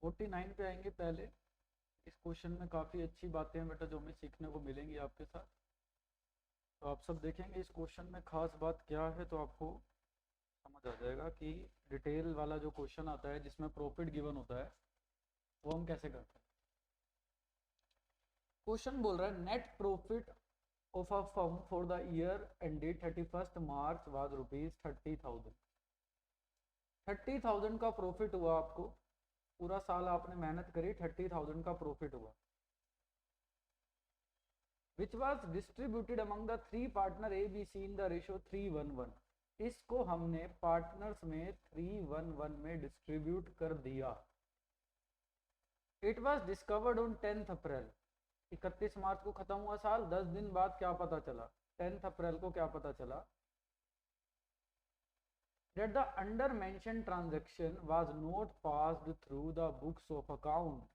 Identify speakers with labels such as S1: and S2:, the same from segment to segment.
S1: 49 पे आएंगे। पहले इस क्वेश्चन में काफ़ी अच्छी बातें हैं बेटा जो हमें सीखने को मिलेंगी आपके साथ। तो आप सब देखेंगे इस क्वेश्चन में खास बात क्या है, तो आपको समझ आ जाएगा कि डिटेल वाला जो क्वेश्चन आता है जिसमें प्रॉफिट गिवन होता है वो हम कैसे करते हैं। क्वेश्चन बोल रहा है net profit of a firm for the year ended 31 March was ₹30,000। 30,000 का प्रॉफिट हुआ आपको, पूरा साल आपने मेहनत करी, 30,000 का प्रॉफिट हुआ, which was distributed among the 3 partner A B C in the ratio 3:1:1। इसको हमने पार्टनर्स में 3:1:1 में डिस्ट्रीब्यूट कर दिया। इट वॉज डिस्कवर्ड ऑन 10 अप्रैल। 31 मार्च को खत्म हुआ साल, 10 दिन बाद क्या पता चला, 10 अप्रैल को क्या पता चला, that the under mentioned transaction was not passed through the books of account।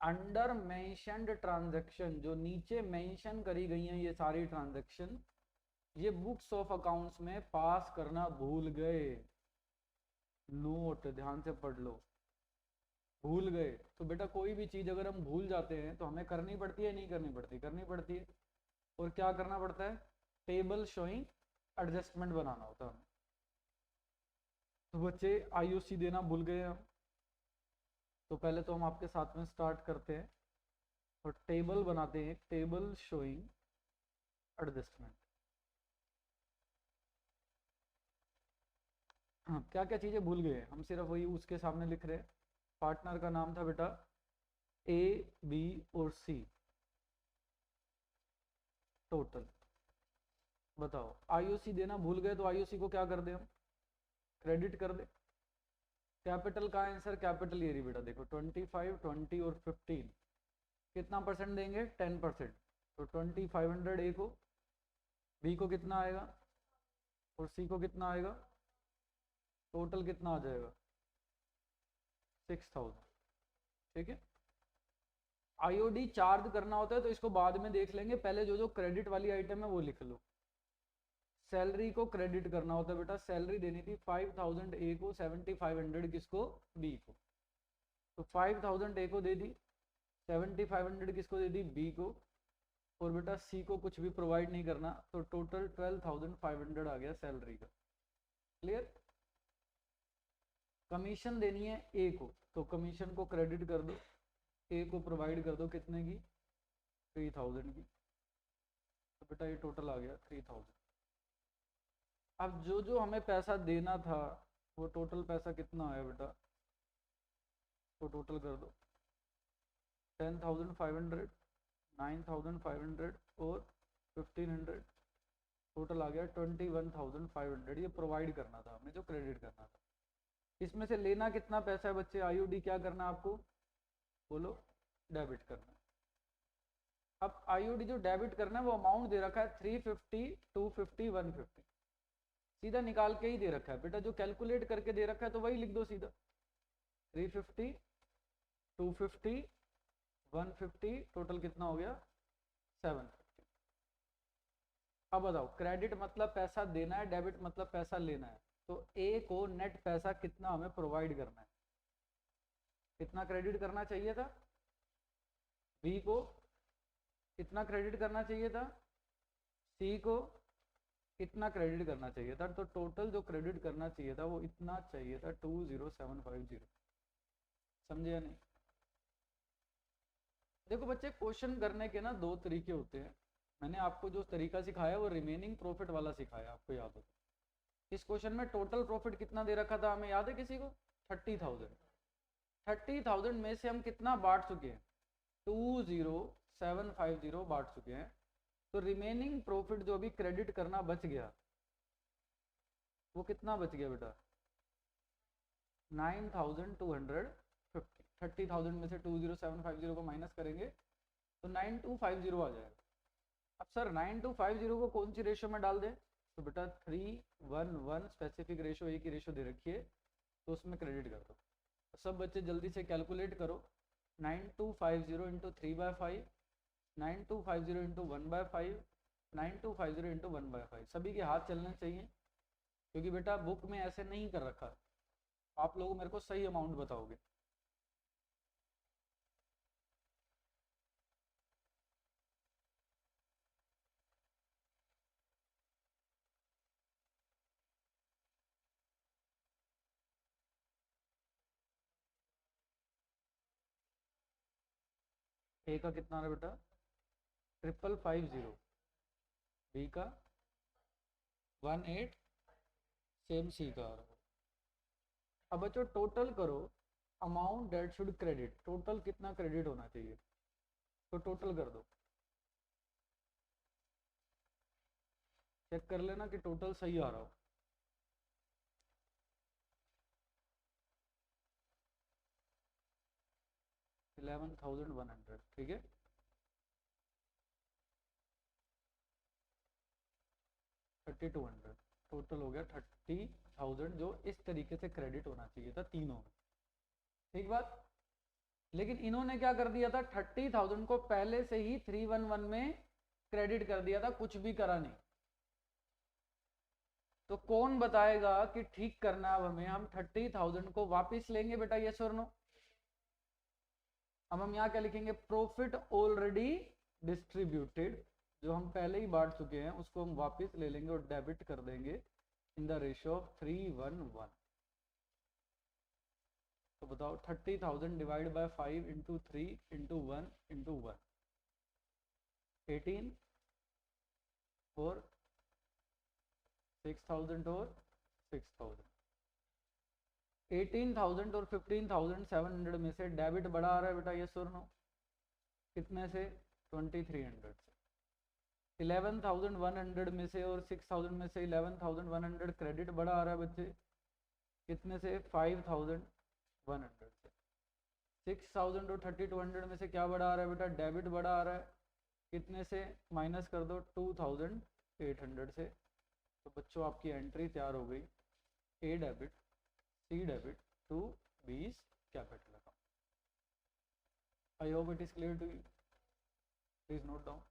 S1: Under mentioned transaction, जो नीचे मेंशन करी गई हैं ये सारी ट्रांजैक्शन, ये बुक्स ऑफ अकाउंट्स में पास करना भूल गए। नोट ध्यान से पढ़ लो, भूल गए। तो बेटा कोई भी चीज अगर हम भूल जाते हैं तो हमें करनी पड़ती है नहीं करनी पड़ती, करनी पड़ती है। और क्या करना पड़ता है, टेबल शोइंग एडजस्टमेंट बनाना होता है। तो बच्चे आईओसी देना भूल गए हम, तो पहले तो हम आपके साथ में स्टार्ट करते हैं और टेबल बनाते हैं, टेबल शोइंग एडजस्टमेंट। हाँ, क्या क्या चीजें भूल गए हम, सिर्फ वही उसके सामने लिख रहे हैं। पार्टनर का नाम था बेटा ए बी और सी, टोटल बताओ। आईओसी देना भूल गए तो आईओसी को क्या कर दे हम, क्रेडिट कर दे। कैपिटल का आंसर कैपिटल एरी बेटा देखो 25, 20 और 15 कितना परसेंट देंगे, 10%। तो 2500 ए को, बी को कितना आएगा और सी को कितना आएगा, टोटल कितना आ जाएगा 6000। ठीक है, आईओडी चार्ज करना होता है तो इसको बाद में देख लेंगे, पहले जो जो क्रेडिट वाली आइटम है वो लिख लो। सैलरी को क्रेडिट करना होता है बेटा, सैलरी देनी थी 5000 ए को, 7500 किसको, बी को। तो 5000 ए को दे दी, 7500 किसको दे दी, बी को। और बेटा सी को कुछ भी प्रोवाइड नहीं करना, तो टोटल 12500 आ गया सैलरी का। क्लियर। कमीशन देनी है ए को, तो कमीशन को क्रेडिट कर दो, ए को प्रोवाइड कर दो कितने की, 3000 की। तो बेटा ये टोटल आ गया 3000। अब जो जो हमें पैसा देना था वो टोटल पैसा कितना आया बेटा, तो टोटल कर दो 10,500, 9,500 और 1500, टोटल आ गया 21,500। ये प्रोवाइड करना था हमें, जो क्रेडिट करना था। इसमें से लेना कितना पैसा है बच्चे, आईओडी क्या करना है आपको, बोलो, डेबिट करना है। अब आईओडी जो डेबिट करना है वो अमाउंट दे रखा है 350, 250, 150, सीधा निकाल के ही दे रखा है बेटा, जो कैलकुलेट करके दे रखा है तो वही लिख दो सीधा। 350, 250, 150, टोटल कितना हो गया 750। अब बताओ, क्रेडिट मतलब पैसा देना है, डेबिट मतलब पैसा लेना है। तो ए को नेट पैसा कितना हमें प्रोवाइड करना है, कितना क्रेडिट करना चाहिए था, बी को कितना क्रेडिट करना चाहिए था, सी को कितना क्रेडिट करना चाहिए था। तो टोटल जो क्रेडिट करना चाहिए था वो इतना चाहिए था 20750। समझे या नहीं। देखो बच्चे, क्वेश्चन करने के ना दो तरीके होते हैं। मैंने आपको जो तरीका सिखाया वो रिमेनिंग प्रॉफिट वाला सिखाया, आपको याद हो। इस क्वेश्चन में टोटल प्रॉफिट कितना दे रखा था हमें, याद है किसी को, 30,000। 30,000 में से हम कितना बांट चुके हैं, 20750 बांट चुके हैं। तो रिमेनिंग प्रॉफिट जो अभी क्रेडिट करना बच गया वो कितना बच गया बेटा, 9250। 30,000 में से 20750 को माइनस करेंगे तो 9250 आ जाएगा। अब सर 9250 को कौन सी रेशियो में डाल दें, तो बेटा 3:1:1 स्पेसिफिक रेशियो, एक ही रेशियो दे रखी है तो उसमें क्रेडिट कर दो। सब बच्चे जल्दी से कैलकुलेट करो, 9250 इंटू 3/5, 9250 इंटू 1/5, 9250 इंटू 1/5। सभी के हाथ चलने चाहिए क्योंकि बेटा बुक में ऐसे नहीं कर रखा। आप लोग मेरे को सही अमाउंट बताओगे। ए का कितना आ रहा है बेटा? 5550। बी का 18, सेम सी का आ रहा है। अब बच्चों टोटल करो, amount that should credit, total कितना क्रेडिट होना चाहिए, तो टोटल कर दो, चेक कर लेना कि टोटल सही आ रहा हो। 11,100, ठीक है। 3,200 टोटल हो गया, 30,000 जो इस तरीके से क्रेडिट होना चाहिए था तीनों में, ठीक बात। लेकिन इन्होंने क्या कर दिया था, 30,000 को पहले से ही 311 में क्रेडिट कर दिया था, कुछ भी करा नहीं। तो कौन बताएगा कि ठीक करना है अब हमें, हम 30,000 को वापस लेंगे बेटा, यस और नो। अब हम यहाँ क्या लिखेंगे, प्रॉफिट ऑलरेडी डिस्ट्रीब्यूटेड, जो हम पहले ही बांट चुके हैं उसको हम वापस ले लेंगे और डेबिट कर देंगे इन द रेशियो ऑफ 311। तो बताओ 30,000 divide by 5 into 3 into 1 into 1, 18 और 6,000 और 6,000, 18,000 और 15,700 में से डेबिट बड़ा आ रहा है बेटा, यस और नो। कितने से? 2,300 से। 11,100 में से और 6,000 में से 11,100 क्रेडिट बड़ा आ रहा है बच्चे, कितने से? 5,100 से। 6,000 और 3,200 में से क्या बड़ा आ रहा है बेटा? डेबिट बड़ा आ रहा है, कितने से? माइनस कर दो 2,800 से। तो बच्चों आपकी एंट्री तैयार हो गई, A debit, C debit to B's capital account. I hope it is clear to you, please note down.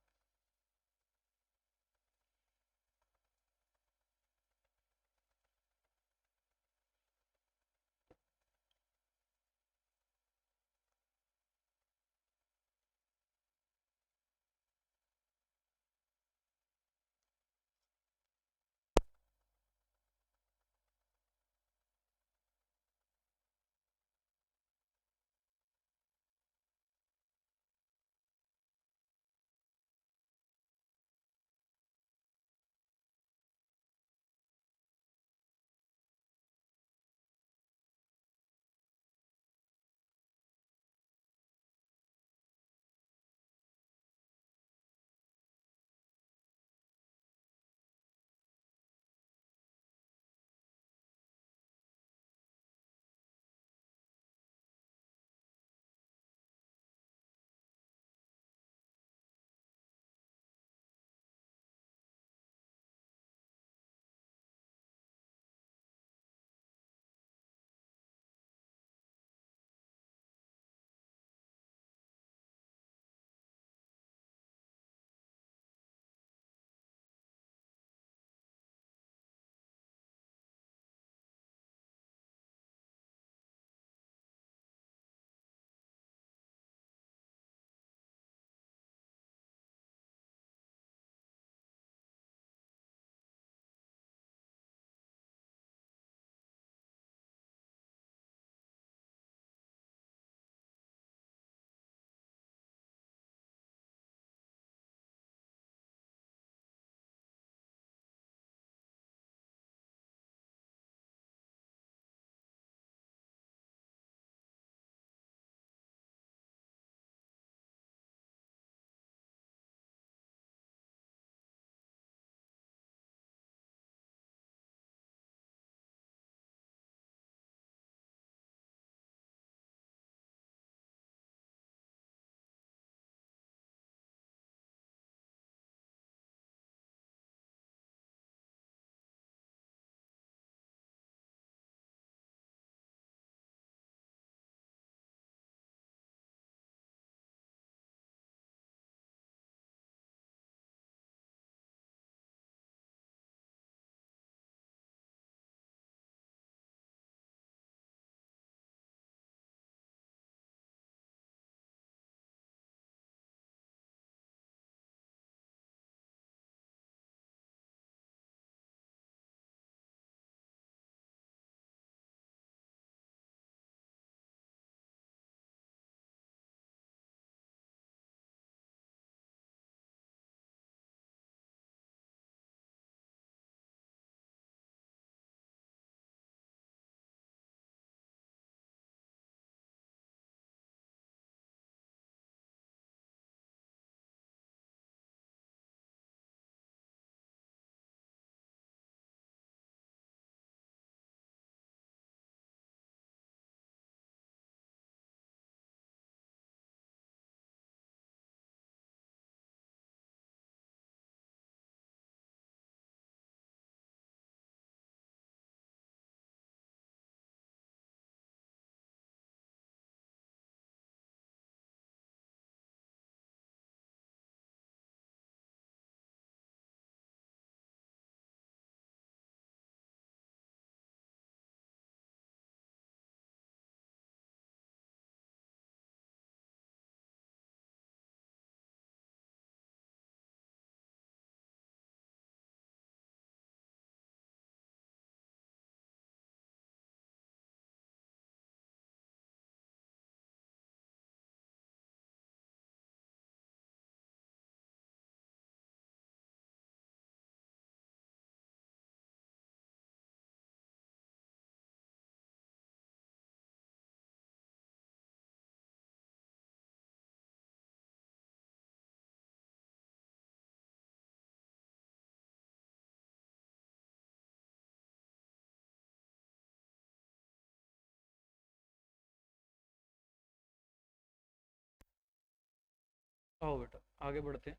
S1: आओ बेटा आगे बढ़ते हैं।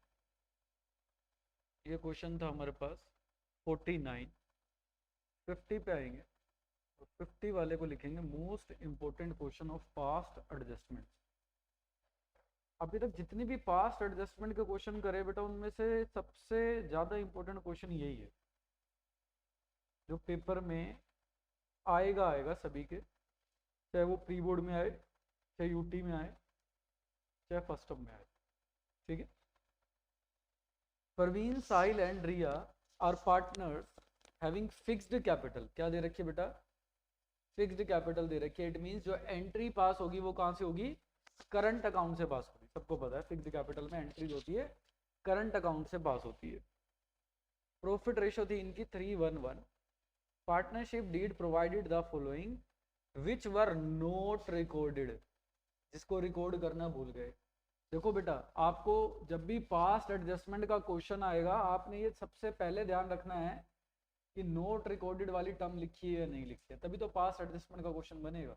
S1: ये क्वेश्चन था हमारे पास 49। 50 पे आएंगे, तो 50 वाले को लिखेंगे most important question of past adjustment. अभी तक जितनी भी पास्ट एडजस्टमेंट के क्वेश्चन करे बेटा, उनमें से सबसे ज़्यादा इंपॉर्टेंट क्वेश्चन यही है जो पेपर में आएगा आएगा सभी के, चाहे वो प्री बोर्ड में आए, चाहे यूटी में आए, चाहे फर्स्ट टर्म में आए। ठीक है। Parveen, Sahil and Riya are partners having fixed capital. क्या दे रखी है बेटा? फिक्स्ड कैपिटल दे रखी है। इट मींस जो एंट्री पास होगी वो कहाँ से होगी? करंट अकाउंट से पास होगी। सबको पता है फिक्स्ड कैपिटल में एंट्री होती है करंट अकाउंट से पास होती है। प्रॉफिट रेशो थी इनकी 3:1:1। Partnership deed provided the following which were not recorded. जिसको रिकॉर्ड करना भूल गए। देखो बेटा, आपको जब भी पास्ट एडजस्टमेंट का क्वेश्चन आएगा, आपने ये सबसे पहले ध्यान रखना है कि नोट रिकॉर्डेड वाली टर्म लिखी है या नहीं लिखी है, तभी तो पास्ट एडजस्टमेंट का क्वेश्चन बनेगा।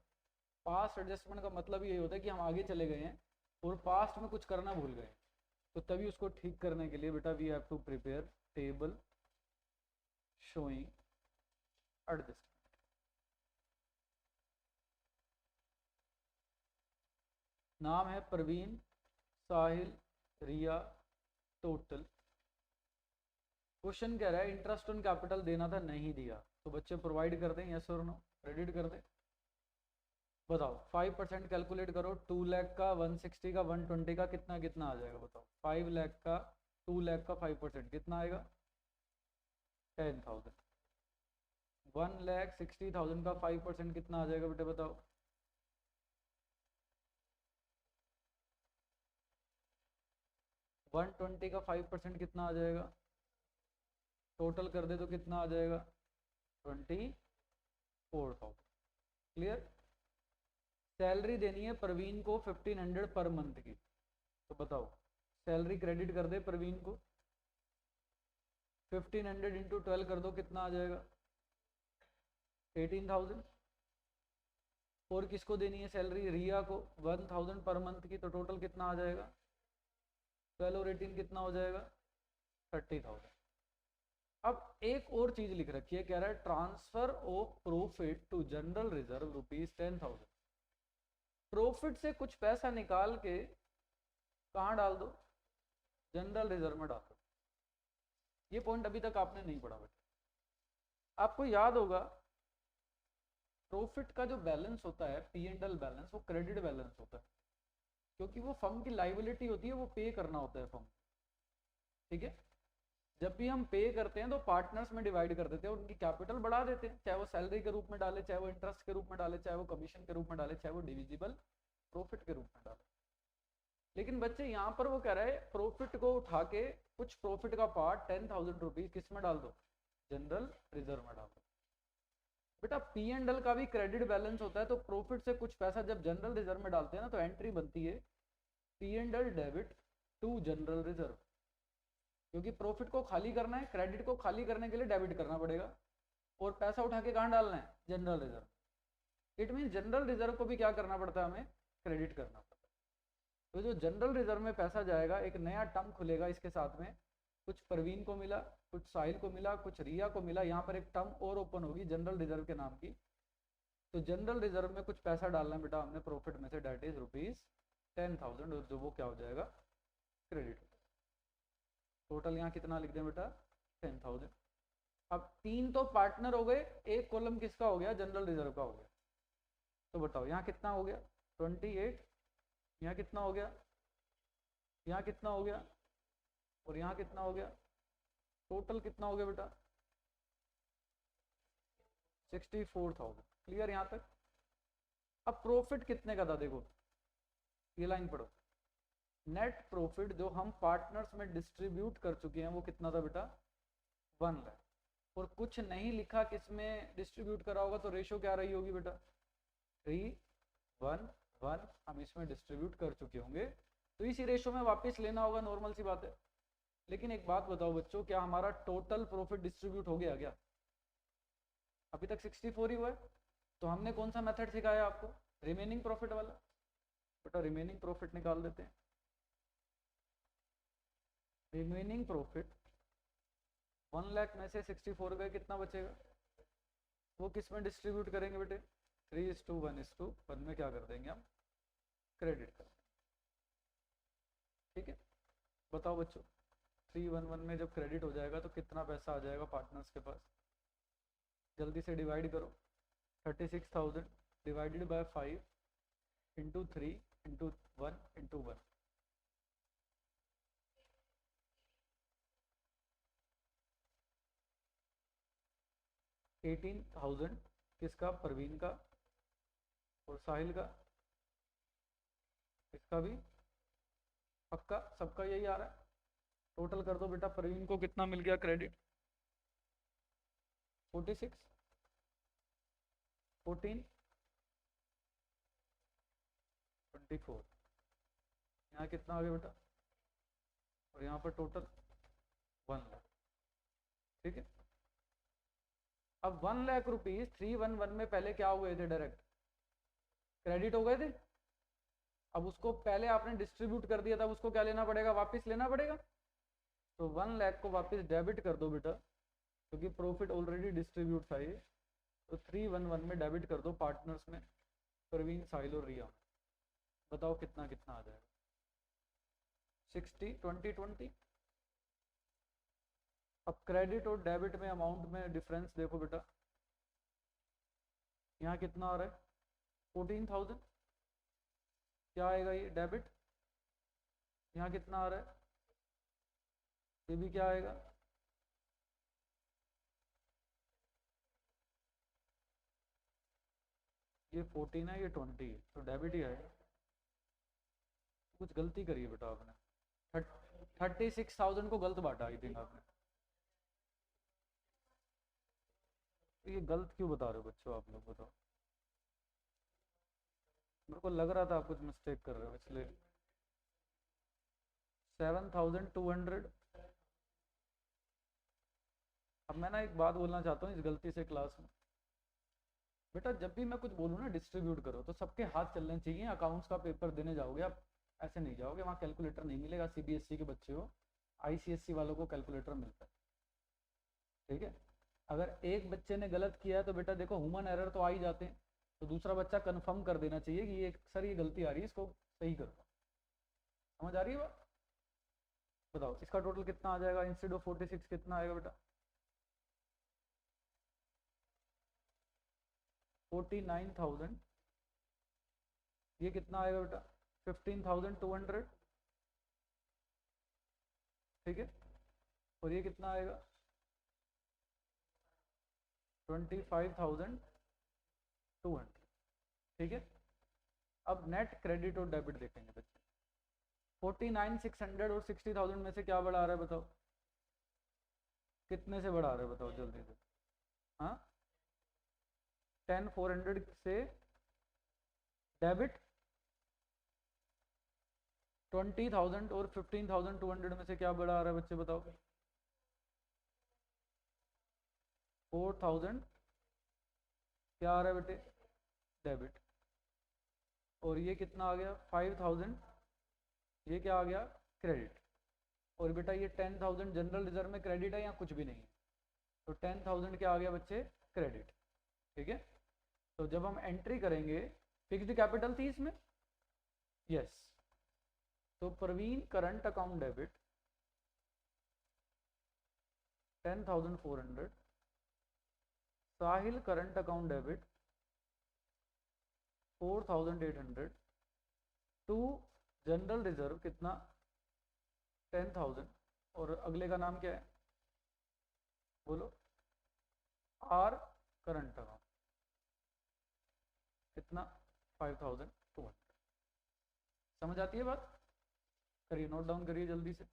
S1: पास्ट एडजस्टमेंट का मतलब यही होता है कि हम आगे चले गए हैं और पास्ट में कुछ करना भूल गए, तो तभी उसको ठीक करने के लिए बेटा we have to prepare table showing adjustment. नाम है प्रवीण, साहिल, रिया, टोटल। क्वेश्चन कह रहा है इंटरेस्ट ऑन कैपिटल देना था, नहीं दिया, तो बच्चे प्रोवाइड कर दें, यस और नो, क्रेडिट कर दें। बताओ 5% कैलकुलेट करो। 2 लाख का, 160 का, 120 का कितना कितना आ जाएगा बताओ। 5 लाख का 2 लाख का 5% कितना आएगा? 10,000। 1,60,000 का 5% कितना आ जाएगा बेटे बताओ? 120 का 5% कितना आ जाएगा? टोटल कर दे तो कितना आ जाएगा? 24,000। क्लियर। सैलरी देनी है प्रवीण को 1500 पर मंथ की, तो बताओ सैलरी क्रेडिट कर दे प्रवीण को। 1500 इंटू 12 कर दो, कितना आ जाएगा? 18,000। और किसको देनी है सैलरी? रिया को 1,000 पर मंथ की, तो टोटल कितना आ जाएगा? 12 और 18 कितना हो जाएगा? 30,000। अब एक और चीज लिख रखी है, कह रहा है transfer of profit to general reserve ₹10,000। Profit से कुछ पैसा निकाल के कहाँ डाल दो? जनरल रिजर्व में डाल दो। ये पॉइंट अभी तक आपने नहीं पढ़ा बेटा। आपको याद होगा प्रॉफिट का जो बैलेंस होता है P&L बैलेंस, वो क्रेडिट बैलेंस होता है, क्योंकि वो फर्म की लाइबिलिटी होती है, वो पे करना होता है फर्म। ठीक है। जब भी हम पे करते हैं तो पार्टनर्स में डिवाइड कर देते हैं, उनकी कैपिटल बढ़ा देते हैं, चाहे वो सैलरी के रूप में डाले, चाहे वो इंटरेस्ट के रूप में डाले, चाहे वो कमीशन के रूप में डाले, चाहे वो डिविजिबल प्रॉफिट के रूप में डाले। लेकिन बच्चे यहाँ पर वो कह रहे हैं प्रॉफिट को उठा के कुछ प्रॉफिट का पार्ट 10,000 रुपीज किस में डाल दो? जनरल रिजर्व में डाल दो। बेटा P&L का भी क्रेडिट बैलेंस होता है, तो प्रॉफिट से कुछ पैसा जब जनरल रिजर्व में डालते हैं ना, तो एंट्री बनती है P&L debit to general reserve, क्योंकि प्रॉफिट को खाली करना है, क्रेडिट को खाली करने के लिए डेबिट करना पड़ेगा, और पैसा उठा के कहाँ डालना है? General reserve. It mean general reserve को भी क्या करना पड़ता है? हमें क्रेडिट करना पड़ता है। तो जो जनरल रिजर्व में पैसा जाएगा, एक नया टर्म खुलेगा इसके साथ में, कुछ प्रवीण को मिला, कुछ साहिल को मिला, कुछ रिया को मिला, यहाँ पर एक टर्म और ओपन होगी जनरल रिजर्व के नाम की। तो जनरल रिजर्व में कुछ पैसा डालना है बेटा हमने प्रॉफिट में से, डेट इज ₹10,000, और जो वो क्या हो जाएगा? क्रेडिट। टोटल यहाँ कितना लिख दें बेटा? 10,000। अब 3 तो पार्टनर हो गए, एक कॉलम किसका हो गया? जनरल रिजर्व का हो गया। तो बताओ यहाँ कितना हो गया? 28। यहाँ कितना हो गया? यहाँ कितना हो गया? और यहाँ कितना हो गया? टोटल कितना हो गया बेटा? 64,000। क्लियर यहाँ तक? अब प्रॉफिट कितने का था देखो, ये लाइन पढ़ो। नेट प्रॉफिट जो हम पार्टनर्स में डिस्ट्रीब्यूट कर चुके हैं वो कितना था बेटा? 1 लाख। और कुछ नहीं लिखा किसमें डिस्ट्रीब्यूट करा होगा, तो रेशो क्या रही होगी बेटा? 3:1:1 हम इसमें डिस्ट्रीब्यूट कर चुके होंगे, तो इसी रेशो में वापस लेना होगा, नॉर्मल सी बात है। लेकिन एक बात बताओ बच्चों, क्या हमारा टोटल प्रॉफिट डिस्ट्रीब्यूट हो गया क्या? अभी तक 64 ही हुआ है। तो हमने कौन सा मेथड सिखाया आपको? रिमेनिंग प्रॉफिट वाला। बेटा रिमेनिंग प्रॉफिट निकाल देते हैं। रिमेनिंग प्रॉफिट 1 लाख में से 64 का कितना बचेगा, वो किस में डिस्ट्रीब्यूट करेंगे बेटे, 3:1:1 में क्या कर देंगे हम, क्रेडिट कर देंगे। ठीक है, बताओ बच्चों 3:1:1 में जब क्रेडिट हो जाएगा तो कितना पैसा आ जाएगा पार्टनर्स के पास, जल्दी से डिवाइड करो। 36,000 divided by 5 into 3 into 1 into 1, 18,000 किसका, परवीन का और साहिल का, इसका भी पक्का, सबका यही आ रहा है। टोटल कर दो बेटा, परवीन को कितना मिल गया क्रेडिट, 46, 14, 24, यहाँ कितना आ गया बेटा, और यहाँ पर टोटल 1 लाख। ठीक है, अब 1 लाख रुपीज 3:1:1 में पहले क्या हुए थे, डायरेक्ट क्रेडिट हो गए थे। अब उसको पहले आपने डिस्ट्रीब्यूट कर दिया था, उसको क्या लेना पड़ेगा, वापस लेना पड़ेगा। तो 1 लाख को वापस डेबिट कर दो बेटा, क्योंकि प्रॉफिट ऑलरेडी डिस्ट्रीब्यूट था ये। तो 3:1:1 में डेबिट कर दो पार्टनर्स में, प्रवीण, साहिल और रिया। बताओ कितना कितना आ जाएगा, 60, 20, 20। अब क्रेडिट और डेबिट में अमाउंट में डिफरेंस देखो बेटा, यहाँ कितना आ रहा है, 14,000, क्या आएगा ये डेबिट, यहाँ कितना आ रहा है, ये भी क्या आएगा, ये 14 है, ये 20 है, तो डेबिट ही आएगा। कुछ गलती करी है बेटा आपने, 36,000 को गलत बांटा आई थिंक आपने। तो ये गलत क्यों बता रहे हो बच्चों आप लोग, बताओ। मेरे को लग रहा था आप कुछ मिस्टेक कर रहे हो, इसलिए 7,200। अब मैं ना एक बात बोलना चाहता हूँ इस गलती से क्लास में, बेटा जब भी मैं कुछ बोलूँ ना डिस्ट्रीब्यूट करो, तो सबके हाथ चलने चाहिए। अकाउंट्स का पेपर देने जाओगे आप, ऐसे नहीं जाओगे, वहाँ कैलकुलेटर नहीं मिलेगा। सीबीएसई के बच्चे हो, आईसीएसई वालों को कैलकुलेटर मिलता है। ठीक है, अगर एक बच्चे ने गलत किया है तो बेटा देखो ह्यूमन एरर तो आ ही जाते हैं, तो दूसरा बच्चा कंफर्म कर देना चाहिए कि ये सर ये गलती आ रही है, इसको सही करो। समझ आ रही है बात, बताओ इसका टोटल कितना आ जाएगा, इंस्टेड ऑफ 46 कितना आएगा बेटा, 49,000। ये कितना आएगा बेटा, 15,200। ठीक है, और ये कितना आएगा, 25,200। ठीक है, अब नेट क्रेडिट और डेबिट देखेंगे बच्चे। 49,600 और 60,000 में से क्या बढ़ा रहा है बताओ, कितने से बढ़ा रहे हैं बताओ जल्दी से। हाँ, 10,400 से डेबिट 20,000 और 15,200 में से क्या बढ़ा रहा है बच्चे बताओ, 4,000 क्या आ रहा है बेटे, डेबिट। और ये कितना आ गया, 5,000, ये क्या आ गया, क्रेडिट। और बेटा ये 10,000 जनरल रिजर्व में क्रेडिट है या कुछ भी नहीं है, तो 10,000 क्या आ गया बच्चे, क्रेडिट। ठीक है, तो जब हम एंट्री करेंगे, फिक्स्ड कैपिटल थी इसमें, यस, तो Praveen current account debit 10,400, Sahil current account debit 4,800, to general reserve कितना, 10,000, और अगले का नाम क्या है बोलो, आर करंट अकाउंट कितना, 5,200। समझ आती है बात, करिए नोट डाउन करिए जल्दी से।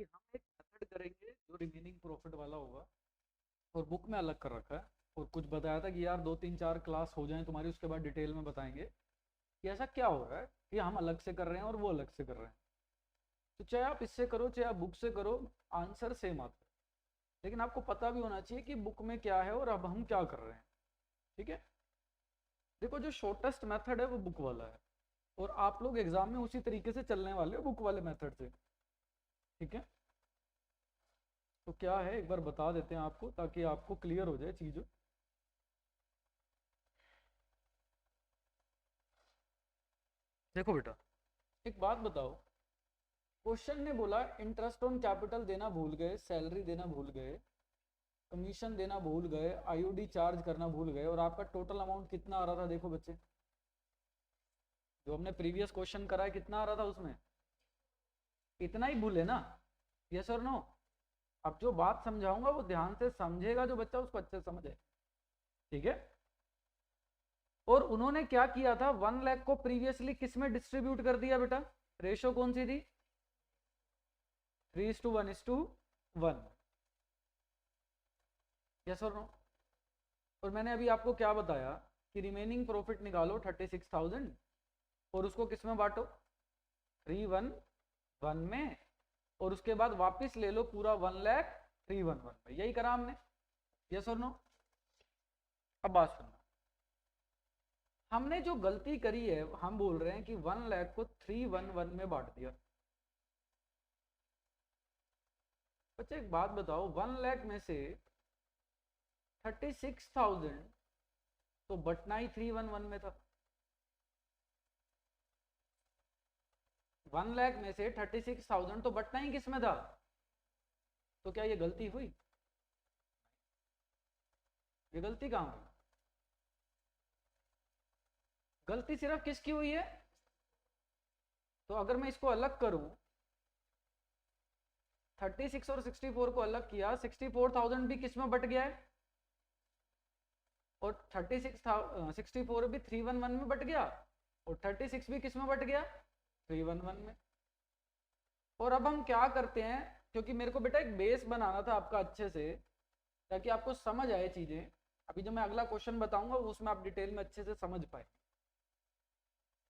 S1: कि हम एक मेथड करेंगे जो रिमेनिंग प्रॉफिट वाला होगा और बुक में अलग कर रखा है, और कुछ बताया था कि यार 2 3 4 क्लास हो जाएं तुम्हारी, उसके बाद डिटेल में बताएंगे कि ऐसा क्या हो रहा है कि हम अलग से कर रहे हैं और वो अलग से कर रहे हैं। तो चाहे आप इससे करो चाहे आप बुक से करो, आंसर सेम आता है, लेकिन आपको पता भी होना चाहिए कि बुक में क्या है और अब हम क्या कर रहे हैं। ठीक है, देखो जो शॉर्टेस्ट मेथड है वो बुक वाला है, और आप लोग एग्जाम में उसी तरीके से चलने वाले हो, बुक वाले मेथड से। ठीक है, तो क्या है एक बार बता देते हैं आपको ताकि आपको क्लियर हो जाए चीज़। देखो बेटा, एक बात बताओ, क्वेश्चन ने बोला इंटरेस्ट ऑन कैपिटल देना भूल गए, सैलरी देना भूल गए, कमीशन देना भूल गए, आईओडी चार्ज करना भूल गए, और आपका टोटल अमाउंट कितना आ रहा था? देखो बच्चे, जो हमने प्रीवियस क्वेश्चन करा है कितना आ रहा था उसमें? इतना ही भूले ना? यस और नो? अब जो बात समझाऊंगा वो ध्यान से समझेगा जो बच्चा, उसको अच्छे से समझे। ठीक है, और उन्होंने क्या किया था, 1 लाख को प्रीवियसली किस में डिस्ट्रीब्यूट कर दिया बेटा? रेशो कौन सी थी? 3:1:1। यस और नो? और मैंने अभी आपको क्या बताया कि रिमेनिंग प्रॉफिट निकालो 36,000 और उसको किस में बांटो? 3:1:1 में, और उसके बाद वापस ले लो पूरा 1 लाख 3:1:1 में। यही करा हमने। यस और नो? अब बात सुनना, हमने जो गलती करी है, हम बोल रहे हैं कि 1 लाख को 3:1:1 में बांट दिया। बच्चे एक बात बताओ, 1 लाख में से 36,000 तो बटना ही 3:1:1 में था। 1 लाख में से 36,000 तो बटना ही किस में था? तो क्या ये गलती हुई? ये गलती कहां हुई? गलती सिर्फ किसकी हुई है? तो अगर मैं इसको अलग करूं, 36 और 64 को अलग किया, 64,000 भी किस में बट गया है, और 64 भी 3:1:1 में बट गया, और 36 भी किस में बट गया? 3:1:1 में। और अब हम क्या करते हैं, क्योंकि मेरे को बेटा एक बेस बनाना था आपका अच्छे से, ताकि आपको समझ आए चीजें। अभी जो मैं अगला क्वेश्चन बताऊंगा उसमें आप डिटेल में अच्छे से समझ पाए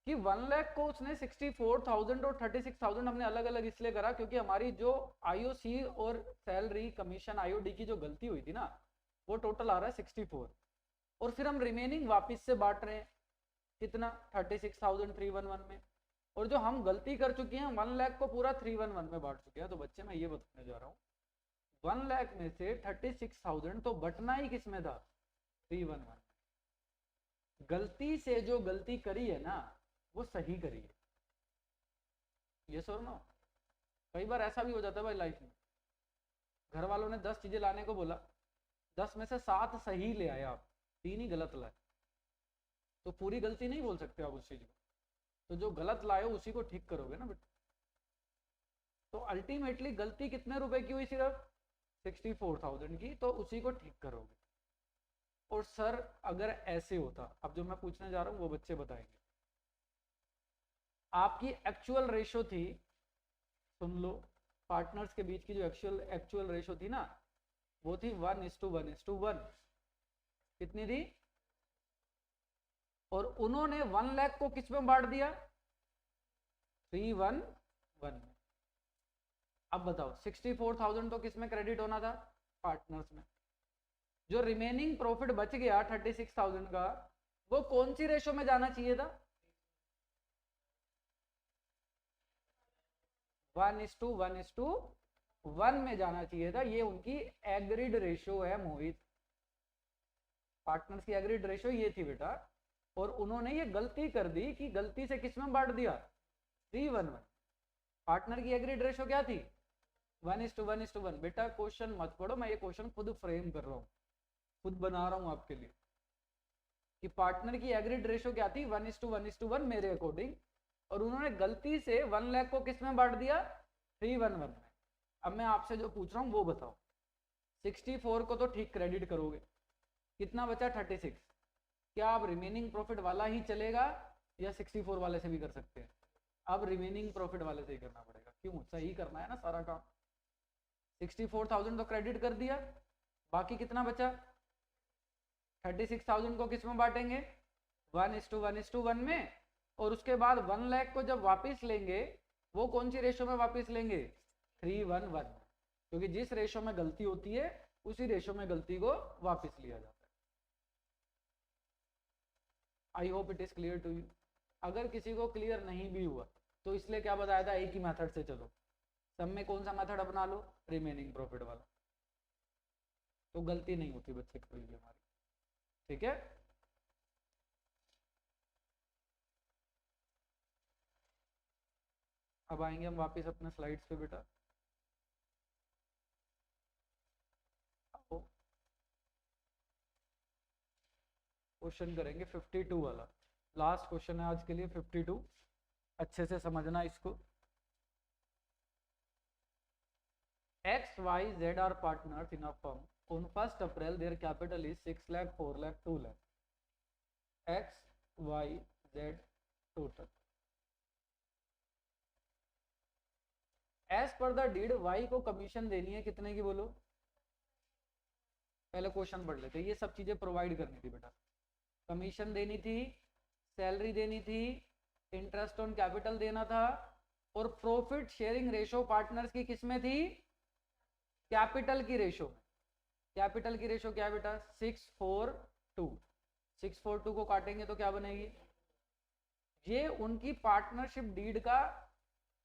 S1: कि 1 लाख को उसने 64,000 और 36,000 हमने अलग अलग इसलिए करा क्योंकि हमारी जो आईओसी और सैलरी कमीशन आईओडी की जो गलती हुई थी ना, वो टोटल आ रहा है 64, और फिर हम रिमेनिंग वापस से बांट रहे हैं कितना? 36,000 3:1:1 में, और जो हम गलती कर चुके हैं 1 लाख को पूरा 3:1:1 में बांट चुके हैं। तो बच्चे मैं ये बताने जा रहा हूँ, 1 लाख में से 36,000 तो बटना ही किस में था? 3:1:1। गलती से जो गलती करी है ना वो सही करी है। ये सर नो, कई बार ऐसा भी हो जाता है भाई लाइफ में, घर वालों ने 10 चीजें लाने को बोला, 10 में से 7 सही ले आए आप, 3 ही गलत लाए, तो पूरी गलती नहीं बोल सकते आप उस चीज को। तो जो गलत लाए हो उसी को ठीक करोगे ना बेटा। तो अल्टीमेटली गलती कितने रुपए की हुई? सिर्फ 64,000 की, तो उसी को ठीक करोगे। और सर अगर ऐसे होता, अब जो मैं पूछने जा रहा हूँ वो बच्चे बताएंगे, आपकी एक्चुअल रेशो थी, सुन लो, पार्टनर्स के बीच की जो एक्चुअल रेशो थी ना, वो थी 1:1:1। कितनी थी? और उन्होंने 1 लाख को किस में बांट दिया? 3:1:1 में। अब बताओ 64,000 तो किस में क्रेडिट होना था? पार्टनर्स में। जो रिमेनिंग प्रॉफिट बच गया 36,000 का, वो कौन सी रेशो में जाना चाहिए था? 1:1:1 में जाना चाहिए था। ये उनकी एग्रीड रेशो है मोहित, पार्टनर्स की एग्रीड रेशो ये थी बेटा, और उन्होंने ये गलती कर दी कि गलती से किस में बांट दिया? 3:1:1। पार्टनर की एग्रीड रेशो क्या थी? 1:1:1। बेटा क्वेश्चन मत पढ़ो, मैं ये क्वेश्चन खुद फ्रेम कर रहा हूँ, खुद बना रहा हूँ आपके लिए, कि पार्टनर की एग्रीड रेशो क्या थी? 1:1:1 मेरे अकॉर्डिंग, और उन्होंने गलती से 1 लाख को किस में बांट दिया? 3:1:1 में। अब मैं आपसे जो पूछ रहा हूँ वो बताओ, 64 को तो ठीक क्रेडिट करोगे, कितना बचा? 36। क्या आप रिमेनिंग प्रॉफिट वाला ही चलेगा या 64 वाले से भी कर सकते हैं? अब रिमेनिंग प्रॉफिट वाले से ही करना पड़ेगा, क्यों? सही करना है ना सारा काम। 64,000 तो क्रेडिट कर दिया, बाकी कितना बचा 36,000 को किस में बांटेंगे 1:1:1 में, और उसके बाद 1 लाख को जब वापस लेंगे वो कौन सी रेशो में वापस लेंगे 3:1:1, क्योंकि जिस रेशो में गलती होती है उसी रेशो में गलती को वापस लिया जाता है। I hope it is clear to you. अगर किसी को क्लियर नहीं भी हुआ तो इसलिए क्या बताया था, एक ही मेथड से चलो, सब में कौन सा मेथड अपना लो रिमेनिंग प्रॉफिट वाला, तो गलती नहीं होती बच्चे कोई भी हमारी, ठीक है। अब आएंगे हम वापस अपने स्लाइड्स पे बेटा। क्वेश्चन करेंगे 52 वाला, लास्ट क्वेश्चन है आज के लिए 52, अच्छे से समझना इसको। X, Y, Z are partners in a firm. On 1st April, their capital is 6 lakh, 4 lakh, 2 lakh. X, Y, Z total. As per the deed, Y को कमीशन देनी है कितने की बोलो, पहले क्वेश्चन पढ़ लेते, ये सब चीजें प्रोवाइड करनी थी बेटा, कमीशन देनी थी, सैलरी देनी थी, इंटरेस्ट ऑन कैपिटल देना था, और प्रॉफिट शेयरिंग रेशो पार्टनर्स की किस में थी, कैपिटल की रेशो में। कैपिटल की रेशो क्या है बेटा 6:4:2, 6:4:2 को काटेंगे तो क्या बनेगी, ये उनकी पार्टनरशिप डीड का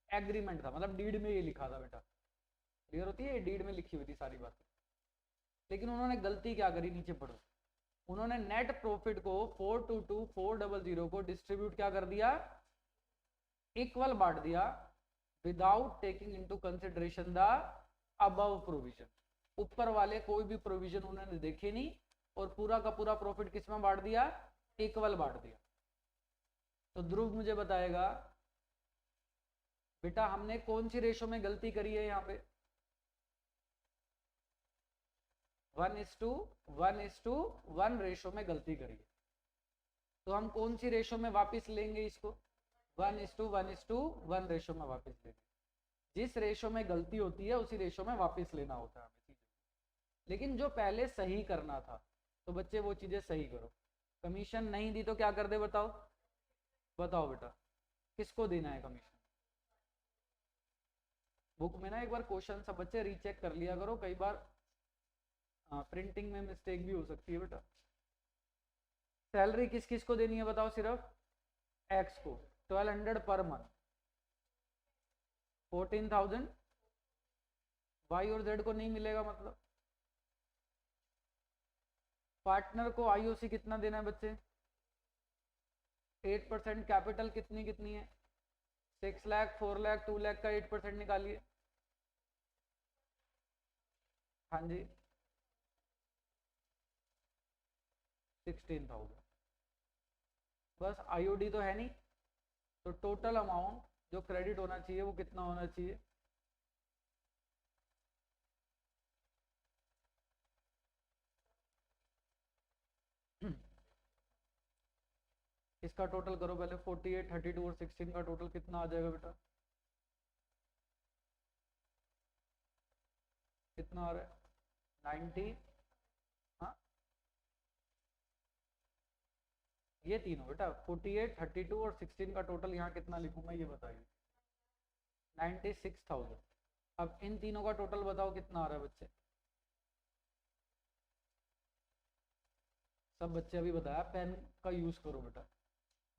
S1: एग्रीमेंट था, मतलब डीड में ये लिखा था बेटा, क्लियर होती है, डीड में लिखी हुई थी सारी बातें। लेकिन उन्होंने गलती क्या करी, नीचे पढ़ो, उन्होंने नेट प्रॉफिट को 422,400 को डिस्ट्रीब्यूट क्या कर दिया, इक्वल बांट दिया, without taking into consideration the above provision. ऊपर वाले कोई भी प्रोविजन उन्होंने देखे नहीं, और पूरा का पूरा प्रॉफिट किस में बांट दिया, इक्वल बांट दिया। तो ध्रुव मुझे बताएगा बेटा हमने कौन सी रेशो में गलती करी है, यहाँ पे 1:1:1 रेशो में गलती करी है, तो हम कौन सी रेशो में वापस लेंगे इसको, 1:1:1 रेशो में वापस लेंगे। जिस रेशो में गलती होती है उसी रेशो में वापस लेना होता है हमें चीजें, लेकिन जो पहले सही करना था तो बच्चे वो चीजें सही करो। कमीशन नहीं दी तो क्या कर दे बताओ, बताओ बेटा किसको देना है कमीशन, बुक में ना एक बार क्वेश्चन सब बच्चे रीचेक कर लिया करो, कई बार प्रिंटिंग में मिस्टेक भी हो सकती है बेटा। सैलरी किस किस को देनी है बताओ, सिर्फ एक्स को 1200 पर मंथ, 14,000 वाई और जेड को नहीं मिलेगा, मतलब पार्टनर को आईओसी कितना देना है बच्चे 8%, कैपिटल कितनी कितनी है 6 लाख, 4 लाख, 2 लाख का 8% निकालिए, हाँ जी 16,000, बस आईओडी तो है नहीं, तो टोटल अमाउंट जो क्रेडिट होना चाहिए वो कितना होना चाहिए, इसका टोटल करो पहले, 48, 32 और 16 का टोटल कितना आ जाएगा बेटा, कितना आ रहा है 90, हाँ ये तीनों बेटा 48, 32 और 16 का टोटल यहाँ कितना लिखूंगा ये बताइए 96,000। अब इन तीनों का टोटल बताओ कितना आ रहा है बच्चे, सब बच्चे अभी बताया पेन का यूज करो बेटा,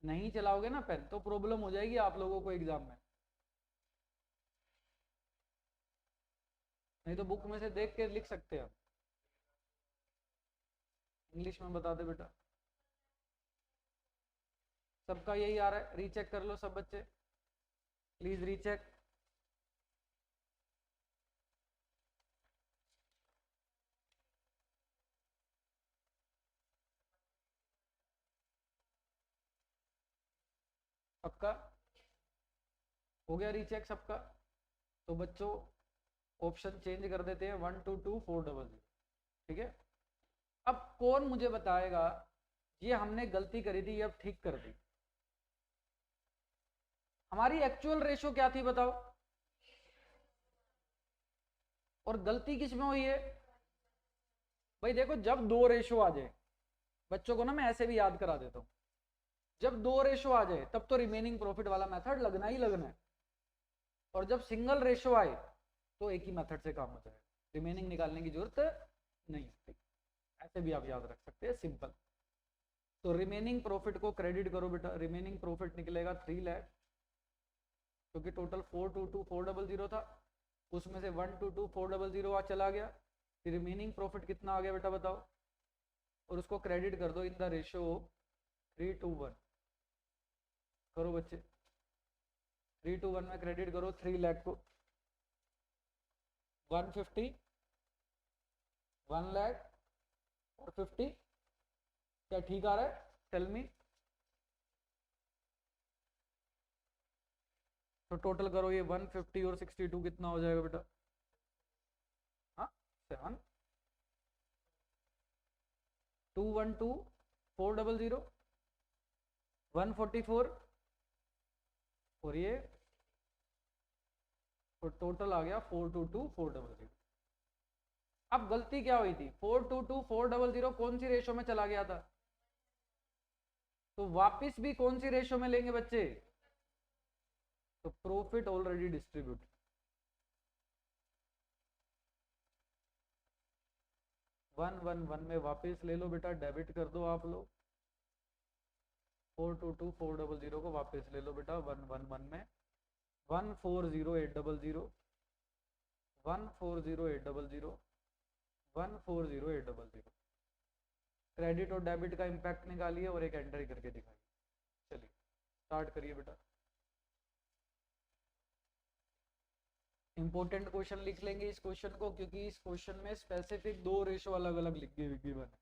S1: नहीं चलाओगे ना पेन तो प्रॉब्लम हो जाएगी आप लोगों को एग्जाम में, नहीं तो बुक में से देख के लिख सकते हैं, इंग्लिश में बता दे बेटा, सबका यही आ रहा है, रीचेक कर लो सब बच्चे प्लीज रीचेक। पक्का हो गया रीचेक सबका, तो बच्चों ऑप्शन चेंज कर देते हैं 122,400, ठीक है। अब कौन मुझे बताएगा ये हमने गलती करी थी ये अब ठीक कर दी, हमारी एक्चुअल रेशो क्या थी बताओ, और गलती किस में हुई है भाई? देखो जब दो रेशो आ जाए, बच्चों को ना मैं ऐसे भी याद करा देता हूँ, जब दो रेशो आ जाए तब तो रिमेनिंग प्रॉफिट वाला मेथड लगना ही लगना है, और जब सिंगल रेशो आए तो एक ही मेथड से काम हो जाएगा, रिमेनिंग निकालने की जरूरत नहीं होती। ऐसे भी आप याद रख सकते हैं, सिंपल। तो रिमेनिंग प्रॉफिट को क्रेडिट करो बेटा, रिमेनिंग प्रॉफिट निकलेगा 3 लाख, क्योंकि टोटल 422400 था, उसमें से 122400 चला गया, फिर रिमेनिंग प्रॉफिट कितना आ गया बेटा बताओ, और उसको क्रेडिट कर दो इन द रेशियो 3:1। करो बच्चे, 3:1 में क्रेडिट करो 3 लाख को, 150, 1 लाख और 50, क्या ठीक आ रहा है? Tell me. तो टोटल करो ये 150 और 62 कितना हो जाएगा बेटा? हाँ 7, 212,400, 144 और ये, तो टोटल आ गया 422,400। अब गलती क्या हुई थी? 422,400 कौन सी रेशो में चला गया था? तो वापिस भी कौन सी रेशो में लेंगे बच्चे? तो प्रॉफिट ऑलरेडी डिस्ट्रीब्यूट, 111 में वापस ले लो बेटा, डेबिट कर दो आप लोग, 422,400 को वापस ले लो बेटा 111 में, 140,800, 140,800, 140,800। क्रेडिट और डेबिट का इम्पैक्ट निकालिए और एक एंट्री करके दिखाइए। चलिए स्टार्ट करिए बेटा। इंपॉर्टेंट क्वेश्चन लिख लेंगे इस क्वेश्चन को, क्योंकि इस क्वेश्चन में स्पेसिफिक दो रेशो अलग अलग लिख गिवन है।